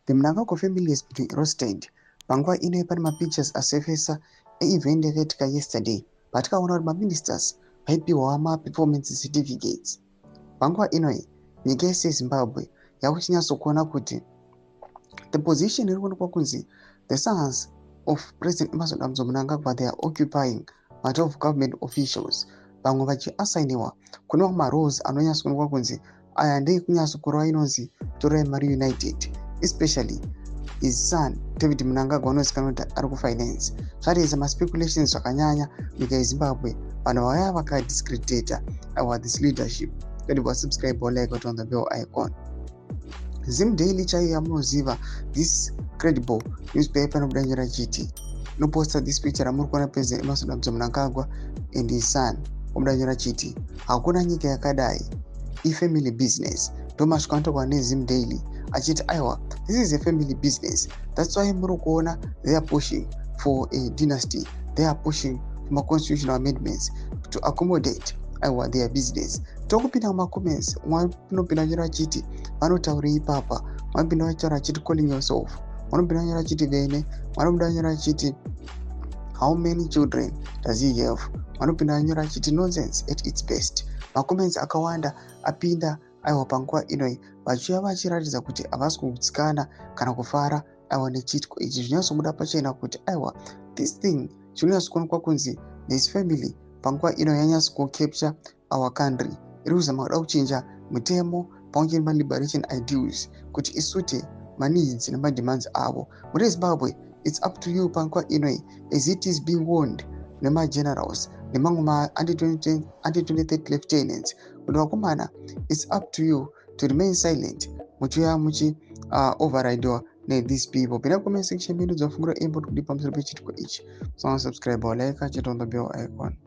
The Mnangagwa family has been roasted. Panguva ino pane mapictures asurfaced event yakaitika yesterday. Patikaona kuti maministers vaipiwawo maperformance certificates. Panguva inoi nyika yese yeZimbabwe yakuchinyatsokuona kuti the position iri kuonekwa kunzi the sons of President Emmerson Mnangagwa, they are occupying part of government officials. Vamwe vachiasainiwa kune maroles anonyatsokuonekwa kunzi aya ndei kunyatsokurova inonzi Torah Mari United, especially his son David Mnangagwa anozikanwa kuti ari kufinance. Zvatiisa maspeculations zvakanyanya nyika yeZimbabwe. Vanhu vaya vakadiscredita this leadership. Don't subscribe or like it on the bell icon. Zim Daily chaiyo yamunoziva, this credible newspaper inobudanyira chiti inoposta this picture amuri kuona President Emmerson Mnangagwa and his son omudanyira chiti hakuna nyika yakadai family business. Ndomasvika anotogwa neZim Daily achiti aiwa, this is a family business, that's why muri kuona they are pushing for a dynasty, they are pushing for constitutional amendments to accommodate their business. Tokupinda mumacomments mwanopinda nyora chiti vanotaurei papa, mwanopinda vachitaura chiti calling yourself, mwanopinda nyora chiti vene, mwanopinda nyora chiti how many children does he have, mwanopinda nyora chiti nonsense at its best. Macomments akawanda apinda panguva inoi vachiuya vachiratidza kuti havasi kutsikana kana kufara nechitiko ichi. Zvinyatsobuda pachena kuti this thing chinonyatsokuonekwa kunzi this family panguva ino yanyatsokupture our country, iri kuzama kuda kuchinja mutemo pamwe liberation ideals kuti isute maneeds nemademands avo. Muri Zimbabwe, it's up to you panguva inoi, as it is being warned nemagenerals nemamwe ma-under-23 lieutenants kuti vakomana, it's up to you to remain silent muchiuya muchi overridewa these people. Pinda comment section medu dzofungira input kudi pamusoro pechitiko ichi. So subscribe or like, hit on the bell icon.